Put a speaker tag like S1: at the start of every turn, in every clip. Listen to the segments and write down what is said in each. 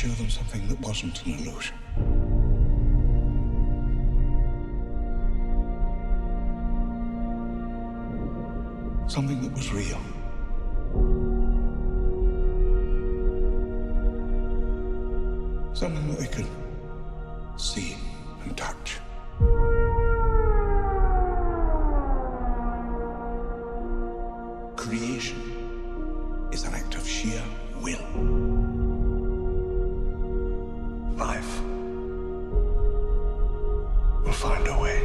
S1: show them something that wasn't an illusion. Something that was real. Something that they could see and touch. Creation is an act of sheer will. Life will find a way.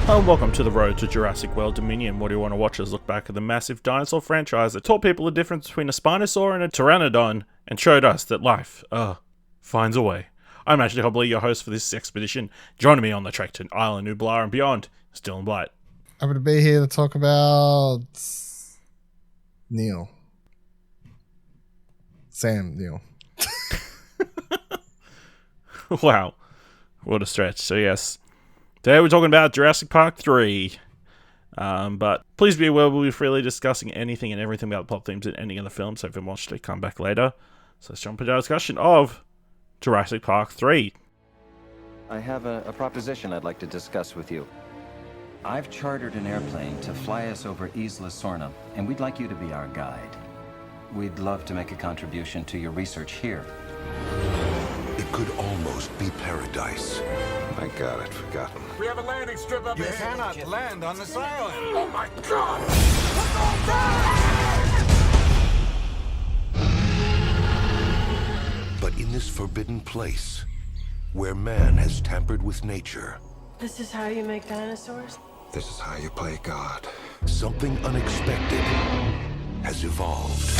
S2: Hello and welcome to the road to Jurassic World Dominion. What do you want to watch us look back at the massive dinosaur franchise that taught people the difference between a Spinosaur and a Pteranodon and showed us that life, finds a way. I'm actually Hobley, your host for this expedition. Joining me on the Trakt, Island, Nivola and beyond, Still and Blight.
S3: I'm going to be here to talk about Neill. Sam Neill.
S2: Wow, what a stretch. So yes, today we're talking about Jurassic Park III. But please be aware we'll be freely discussing anything and everything about the plot themes and ending of the film, so if you watched it, come back later. So let's jump into our discussion of Jurassic Park III.
S4: I have a proposition I'd like to discuss with you. I've chartered an airplane to fly us over Isla Sorna, and we'd like you to be our guide. We'd love to make a contribution to your research here.
S5: It could almost be paradise.
S1: My God, I'd forgotten.
S6: We have a landing strip up
S5: You
S6: ahead.
S5: cannot land on this island.
S6: Oh my God!
S5: But in this forbidden place, where man has tampered with nature,
S7: This is how you make dinosaurs?
S1: This is how you play God.
S5: something unexpected has evolved.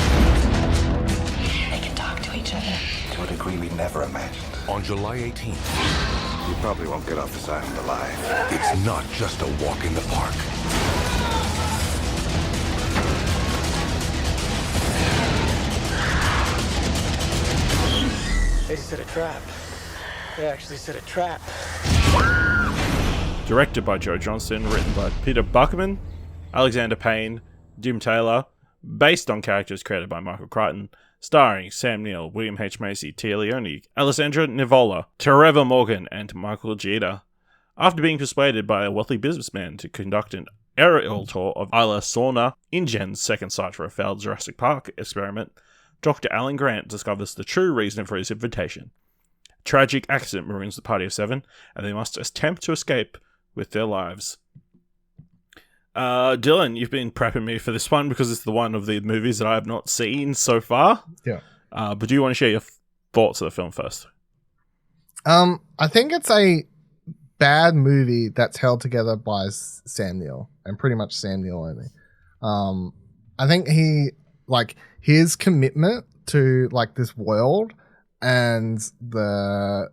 S7: They can talk to each other.
S1: To a degree we never imagined.
S5: On July 18th,
S1: You probably won't get off this island alive.
S5: it's not just a walk in the park.
S8: They set a trap. They actually set a trap.
S2: Directed by Joe Johnston, written by Peter Buchman, Alessandro, Payne, Jim Taylor, based on characters created by Michael Crichton, starring Sam Neill, William H. Macy, Tia Leoni, Alessandro, Nivola, Trevor Morgan, and Michael Gita. After being persuaded by a wealthy businessman to conduct an aerial tour of Isla Sorna, InGen's second site for a failed Jurassic Park experiment, Dr. Alan Grant discovers the true reason for his invitation. A tragic accident ruins the party of seven, and they must attempt to escape with their lives. Dylan, you've been prepping me for this one because it's the one of the movies that I have not seen so far.
S3: Yeah.
S2: But do you want to share your thoughts of the film first?
S3: I think it's a bad movie that's held together by Sam Neill, and pretty much Sam Neill only. I think his commitment to this world and the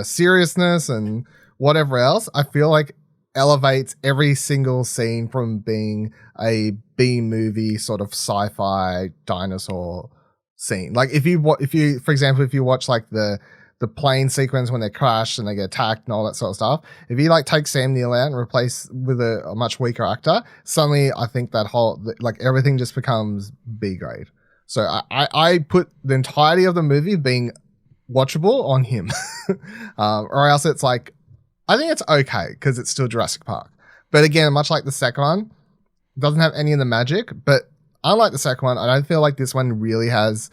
S3: seriousness and whatever else, I feel like elevates every single scene from being a B movie sort of sci-fi dinosaur scene. Like if you for example, if you watch the plane sequence when they crash and they get attacked and all that sort of stuff, if you take Sam Neill out and replace with a much weaker actor, suddenly I think that whole everything just becomes B grade. So I put the entirety of the movie being watchable on him, or else it's I think it's okay because it's still Jurassic Park. But again, much like the second one, it doesn't have any of the magic. But unlike the second one, I don't feel like this one really has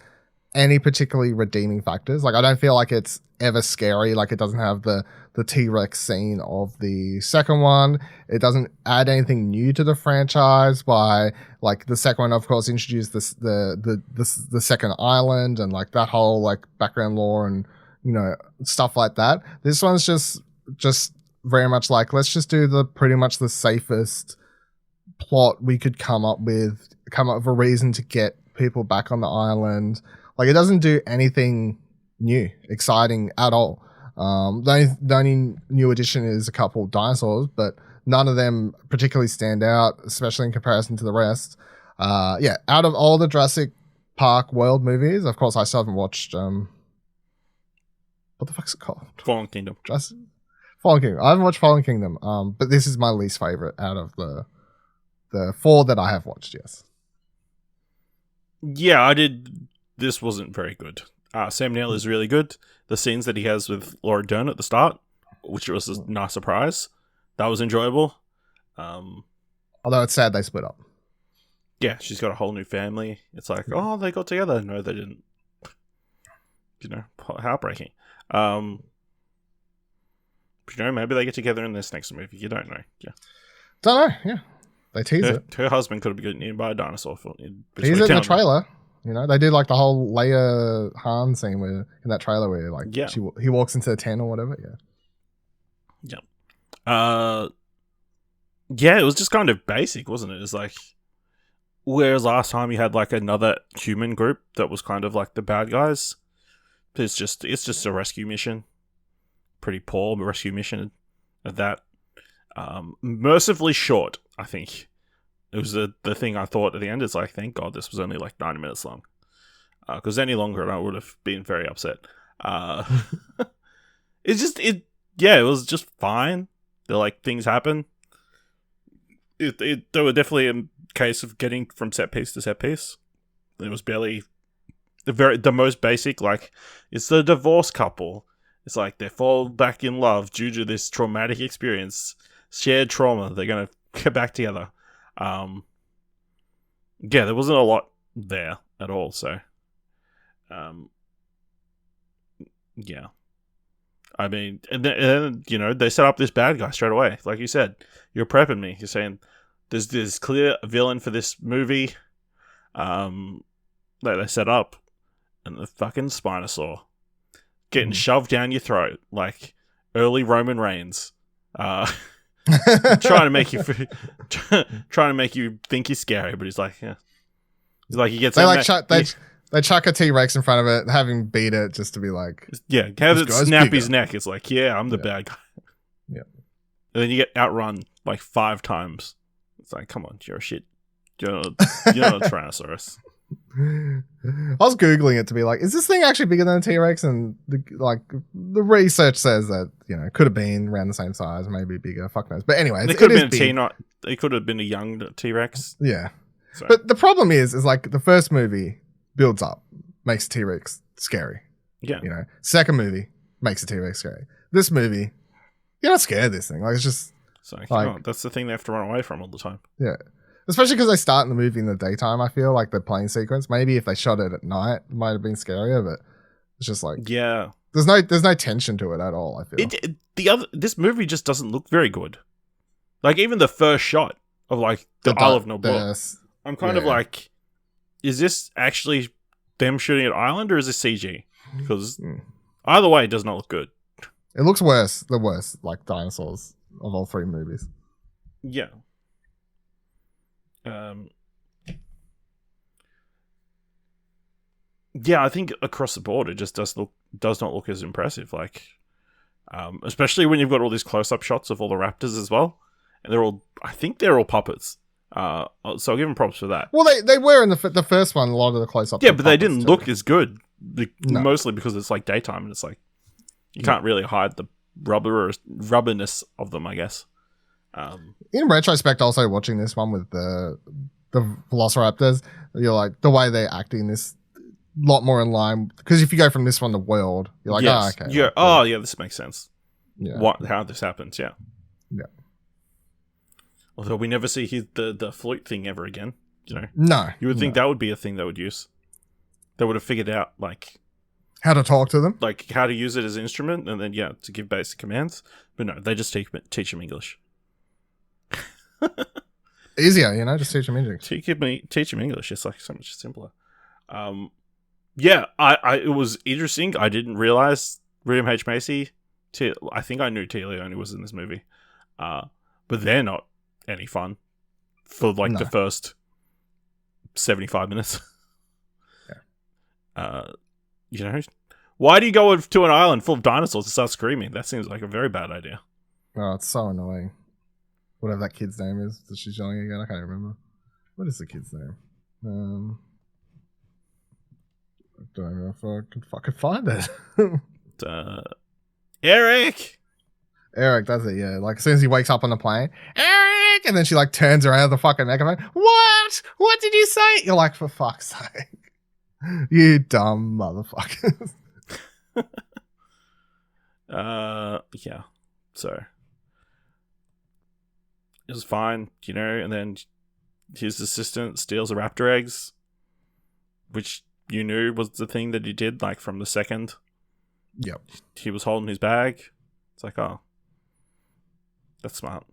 S3: any particularly redeeming factors. I don't feel like it's ever scary. It doesn't have the T-Rex scene of the second one. It doesn't add anything new to the franchise by the second one, of course, introduced the second island and that whole background lore and stuff like that. This one's just very much let's just do pretty much the safest plot we could come up with a reason to get people back on the island. It doesn't do anything new, exciting at all. The only new addition is a couple of dinosaurs, but none of them particularly stand out, especially in comparison to the rest. Out of all the Jurassic Park World movies, of course, I still haven't watched what the fuck's it called?
S2: Fallen Kingdom.
S3: Fallen Kingdom. I haven't watched Fallen Kingdom, but this is my least favorite out of the four that I have watched. Yes.
S2: Yeah, I did this wasn't very good. Sam Neill is really good. The scenes that he has with Laura Dern at the start, which was a nice surprise, that was enjoyable.
S3: Although it's sad they split up.
S2: Yeah, she's got a whole new family. It's like, oh, they got together. No, they didn't. Heartbreaking. But, maybe they get together in this next movie. You don't know. Yeah.
S3: Don't know. Yeah. They tease it.
S2: Her husband could have been getting eaten by a dinosaur.
S3: Tease it in the trailer. They did like the whole Leia Han scene in that trailer where like he walks into the tent or whatever.
S2: Yeah. Yeah, it was just kind of basic, wasn't it? It's like, whereas last time you had like another human group that was kind of like the bad guys. It's just a rescue mission. Pretty poor rescue mission at that. Mercifully short, I think. It was the thing I thought at the end. It's like, thank God this was only like 90 minutes long. Because any longer I would have been very upset. It was just fine. Like, things happen. There were definitely a case of getting from set piece to set piece. It was barely the most basic, like, it's the divorced couple. It's like they fall back in love due to this traumatic experience, shared trauma. They're going to get back together. There wasn't a lot there at all. So, I mean, and then they set up this bad guy straight away. Like you said, you're prepping me. You're saying there's this clear villain for this movie that they set up, and the fucking Spinosaur getting shoved down your throat like early Roman Reigns, trying to make you think he's scary, but he's like, he's like, he gets
S3: they chuck a T-Rex in front of it, have him beat it just to be like,
S2: have it snap his neck. It's like, I'm the bad guy.
S3: Yeah,
S2: and then you get outrun like 5 times. It's like, come on, you're a shit. You're not a Tyrannosaurus.
S3: I was Googling it to be like, is this thing actually bigger than a T-Rex? And the research says that, it could have been around the same size, maybe bigger, fuck knows. But anyway,
S2: it could have been it could have been a young T-Rex.
S3: Yeah. So. But the problem is like the first movie builds up, makes a T-Rex scary.
S2: Yeah.
S3: Second movie makes a T-Rex scary. This movie, you're not scared of this thing. Like, it's just
S2: that's the thing they have to run away from all the time.
S3: Yeah. Especially because they start in the movie in the daytime, I feel like the plane sequence. Maybe if they shot it at night, it might have been scarier, but it's just like, there's no tension to it at all, I feel.
S2: This movie just doesn't look very good. Like, even the first shot of like the Isle of Neill, I'm kind of like, is this actually them shooting at Island or is this CG? Because either way, it does not look good.
S3: It looks worse, the worst, like dinosaurs of all 3 movies.
S2: Yeah. I think across the board it just does not look as impressive. Like, especially when you've got all these close-up shots of all the raptors as well, and I think they're all puppets. So I'll give them props for that.
S3: Well, they were in the first one. A lot of the close-ups.
S2: Yeah, but they didn't look as good. Mostly because it's like daytime, and it's like you can't really hide the rubberness of them, I guess.
S3: In retrospect, also watching this one with the Velociraptors, you're like, the way they're acting this lot more in line, because if you go from this one to World, you're like, okay.
S2: Yeah, this makes sense.
S3: Yeah.
S2: How this happens, yeah.
S3: Yeah.
S2: Although we never see the flute thing ever again,
S3: No.
S2: You would think that would be a thing they would use. They would have figured out, like,
S3: how to talk to them?
S2: Like, how to use it as an instrument, and then, to give basic commands. But no, they just teach them English.
S3: Easier, just teach them English.
S2: Teach them English. It's like so much simpler. It was interesting. I didn't realize William H. Macy. I think I knew Tia Leoni was in this movie, but they're not any fun for the first 75 minutes.
S3: Yeah.
S2: Why do you go to an island full of dinosaurs and start screaming? That seems like a very bad idea.
S3: Oh, it's so annoying. Whatever that kid's name is that she's yelling again, I can't remember. What is the kid's name? I don't know if I can fucking find it.
S2: Eric,
S3: that's it, yeah. Like, as soon as he wakes up on the plane, Eric! And then she, like, turns around the fucking microphone. What did you say? You're like, for fuck's sake. You dumb motherfuckers.
S2: Yeah. So it was fine, and then his assistant steals the raptor eggs, which you knew was the thing that he did, like from the second.
S3: Yep.
S2: He was holding his bag. It's like, oh, that's smart.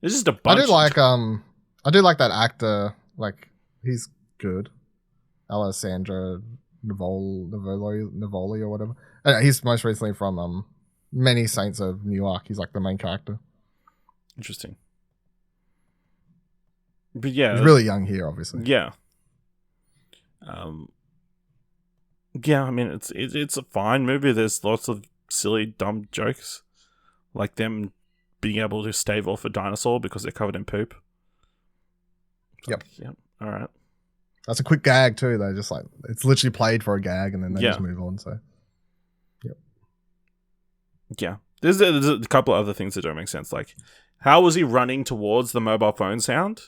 S2: It's just a bunch.
S3: I do like that actor. Like, he's good. Alessandro Nivoli or whatever. He's most recently from Many Saints of Newark. He's like the main character.
S2: Interesting. But yeah,
S3: he's really young here, obviously.
S2: Yeah. Yeah, I mean it's a fine movie. There's lots of silly, dumb jokes, like them being able to stave off a dinosaur because they're covered in poop.
S3: Yep.
S2: Yep. All right.
S3: That's a quick gag too. They just like it's literally played for a gag, and then they just move on. So. Yep.
S2: Yeah. There's a couple of other things that don't make sense. Like, how was he running towards the mobile phone sound,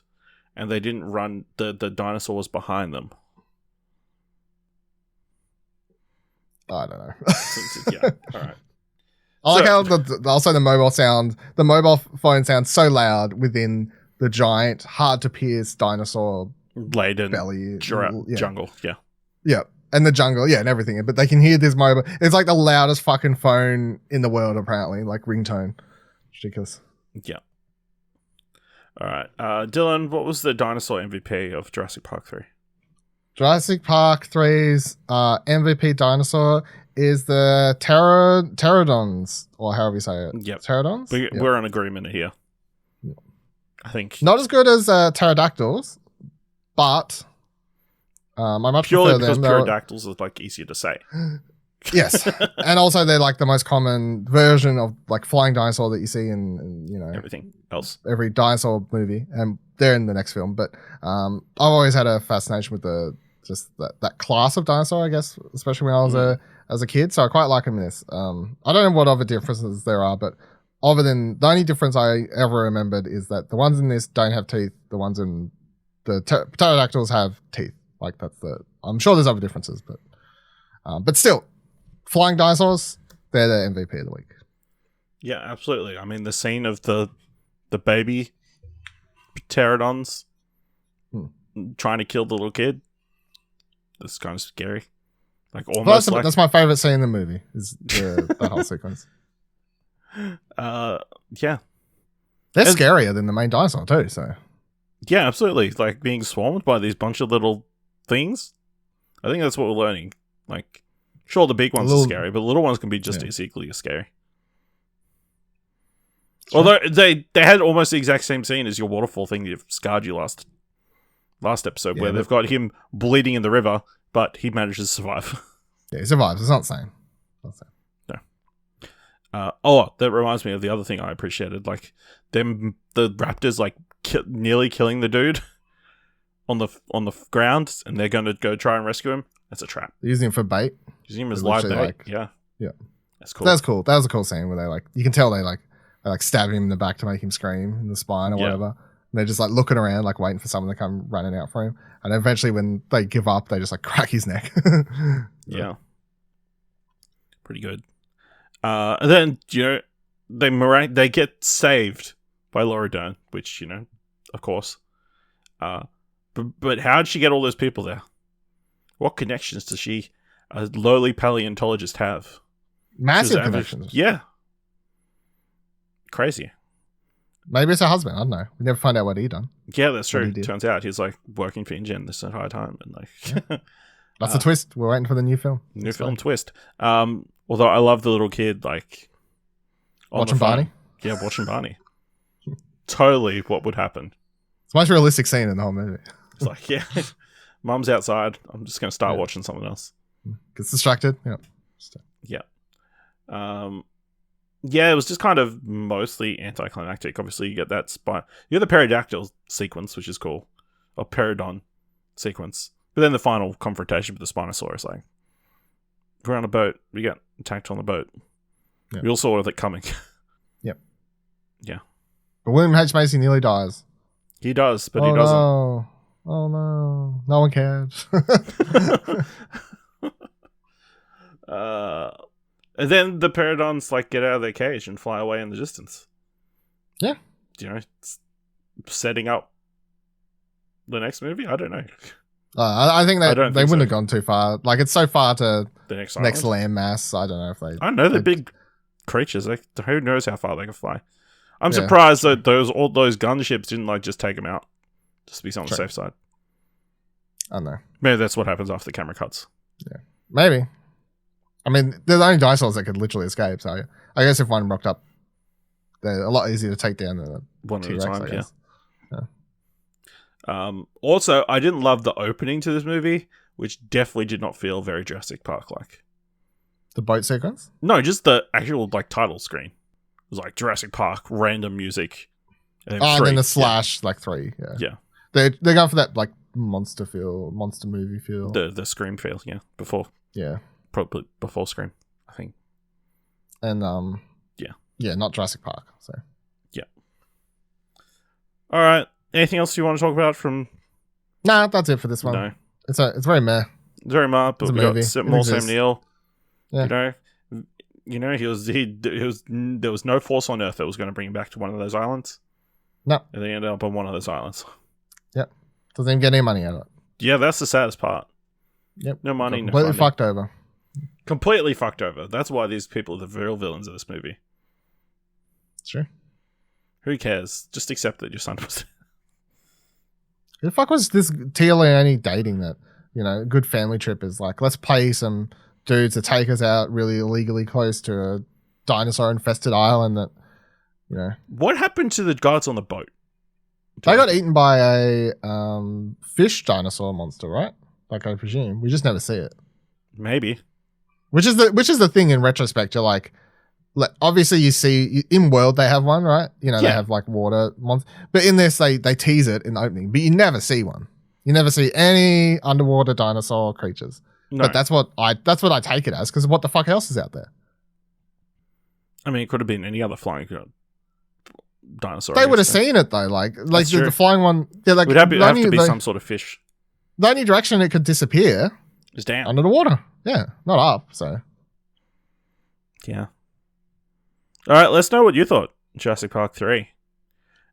S2: and they didn't run the dinosaurs behind them?
S3: I don't know.
S2: Yeah. All right.
S3: I like how also the mobile phone sounds so loud within the giant, hard to pierce dinosaur
S2: laden
S3: belly
S2: jungle. Yeah.
S3: Yeah. And the jungle, and everything. But they can hear this mobile. It's like the loudest fucking phone in the world, apparently, like ringtone. Ridiculous.
S2: Yeah. All right. Dylan, what was the dinosaur MVP of Jurassic Park 3?
S3: Jurassic Park 3's MVP dinosaur is the pterodons, or however you say it.
S2: Yep.
S3: Pterodons?
S2: We're in agreement here.
S3: Yep.
S2: I think.
S3: Not as good as pterodactyls, but I much
S2: purely
S3: prefer them.
S2: Because pterodactyls is like easier to say.
S3: Yes. And also they're like the most common version of like flying dinosaur that you see in
S2: everything else.
S3: Every dinosaur movie. And they're in the next film. But I've always had a fascination with that class of dinosaur, I guess, especially when I was as a kid. So I quite like them in this. I don't know what other differences there are, but other than the only difference I ever remembered is that the ones in this don't have teeth. The ones in the pterodactyls have teeth. Like I'm sure there's other differences, but still, flying dinosaurs, they're the MVP of the week.
S2: Yeah, absolutely. I mean, the scene of the baby pterodons trying to kill the little kid, that's kind of scary. Like almost
S3: that's my favorite scene in the movie. Is that whole sequence.
S2: Yeah,
S3: they're scarier than the main dinosaur too. So
S2: yeah, absolutely. Like being swarmed by these bunch of little things. I think that's what we're learning. Like, sure, the big ones are scary, but the little ones can be just as equally as scary. Sure. Although they had almost the exact same scene as your waterfall thing that scarred you last episode, where they've got him bleeding in the river, but he manages to survive.
S3: Yeah, he survives. It's not the same.
S2: No. That reminds me of the other thing I appreciated, like the raptors like nearly killing the dude on the ground, and they're going to go try and rescue him. That's a trap.
S3: They're using him for bait.
S2: Using him as live bait. Yeah. That's cool.
S3: That's cool. That was a cool scene where you can tell they stab him in the back to make him scream in the spine or whatever. And they're just like looking around, like waiting for someone to come running out for him. And eventually when they give up, they just like crack his neck.
S2: Yeah. Pretty good. And then, they get saved by Laura Dern, which, of course. But how did she get all those people there? What connections does she, a lowly paleontologist, have?
S3: Massive connections.
S2: Yeah. Crazy.
S3: Maybe it's her husband. I don't know. We never find out what he done.
S2: Yeah, that's true. Turns out he's like working for InGen this entire time, and like
S3: that's a twist. We're waiting for the new film.
S2: New film twist. Although I love the little kid like
S3: watching Barney.
S2: Yeah, watching Barney. Totally, what would happen?
S3: It's the most realistic scene in the whole movie.
S2: It's like, yeah, Mum's outside. I'm just going to start watching something else.
S3: Gets distracted. Yeah.
S2: Yeah, it was just kind of mostly anticlimactic. Obviously, you get that you get the pterodactyl sequence, which is cool, or pterodon sequence. But then the final confrontation with the Spinosaurus, like, we're on a boat. We get attacked on the boat. Yep. We all saw it coming.
S3: Yep.
S2: Yeah.
S3: But William H. Macy nearly dies.
S2: He does, but he doesn't.
S3: No. Oh no, no one cared.
S2: And then the Pterodons like get out of their cage and fly away in the distance.
S3: Yeah.
S2: You know, it's setting up the next movie. I don't know.
S3: I think they
S2: think
S3: wouldn't
S2: so.
S3: have gone too far. Like it's so far to
S2: The next
S3: landmass. I don't know if they.
S2: I know they're big creatures. Like, who knows how far they can fly? I'm surprised that all those gunships didn't like just take them out, just to be on the safe side.
S3: I don't know.
S2: Maybe that's what happens after the camera cuts.
S3: Yeah, maybe. I mean, they're the only dinosaurs that could literally escape. So I guess if one rocked up, they're a lot easier to take down than
S2: One at a
S3: T-Rex,
S2: time.
S3: I guess.
S2: Yeah. Also, I didn't love the opening to this movie, which definitely did not feel very Jurassic Park like.
S3: The boat sequence?
S2: No, just the actual like title screen. It was like Jurassic Park, random music. And then
S3: and then the
S2: /
S3: like 3. Yeah.
S2: Yeah.
S3: They're going for that like monster movie feel.
S2: The Scream feel, yeah. Probably before Scream, I think.
S3: And
S2: yeah.
S3: Yeah, not Jurassic Park. So
S2: yeah. All right. Anything else you want to talk about from?
S3: Nah, that's it for this one.
S2: No.
S3: It's very meh.
S2: It's very meh, but we got more Sam Neill.
S3: Yeah.
S2: You know, there was no force on Earth that was going to bring him back to one of those islands.
S3: No.
S2: And they ended up on one of those islands.
S3: Yep. Doesn't even get any money out of it.
S2: Yeah, that's the saddest part.
S3: Yep.
S2: No money, no
S3: completely
S2: funding.
S3: fucked over.
S2: Completely fucked over. That's why these people are the real villains of this movie.
S3: It's true.
S2: Who cares? Just accept that your son was.
S3: Who the fuck was this Tia Leoni dating that? You know, good family trip is like, let's pay some dudes to take us out really illegally close to a dinosaur infested island that, you know.
S2: What happened to the guards on the boat?
S3: They got eaten by a fish dinosaur monster, right? Like I presume. We just never see it.
S2: Maybe.
S3: Which is the thing in retrospect. You're like obviously you see in World they have one, right? You know, they have like water monsters. But in this they tease it in the opening, but you never see one. You never see any underwater dinosaur creatures. No. But that's what I take it as, because what the fuck else is out there?
S2: I mean, it could have been any other flying dinosaur.
S3: They would have seen it though, like the flying one. They're like,
S2: it would have to be some sort of fish.
S3: The only direction it could disappear
S2: is down
S3: under the water. Yeah, not up. So
S2: yeah. All right, let's know what you thought. Jurassic Park 3.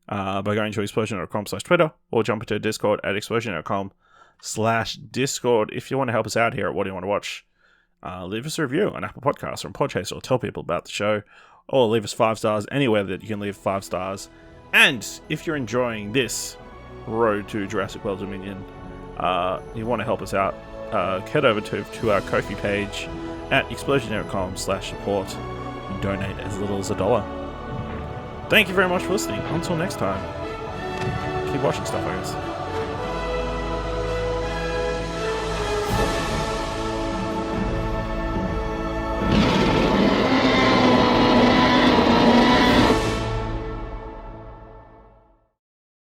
S2: By going to explosion.com/Twitter or jump into Discord at explosion.com/Discord. If you want to help us out here at What Do You Want to Watch, leave us a review on Apple Podcasts or on Podchaser, or tell people about the show, or leave us 5 stars anywhere that you can leave 5 stars. And if you're enjoying this road to Jurassic World Dominion, you want to help us out, head over to our Ko-fi page at explosion.com/support. You donate as little as $1. Thank you very much for listening. Until next time, keep watching stuff, I guess.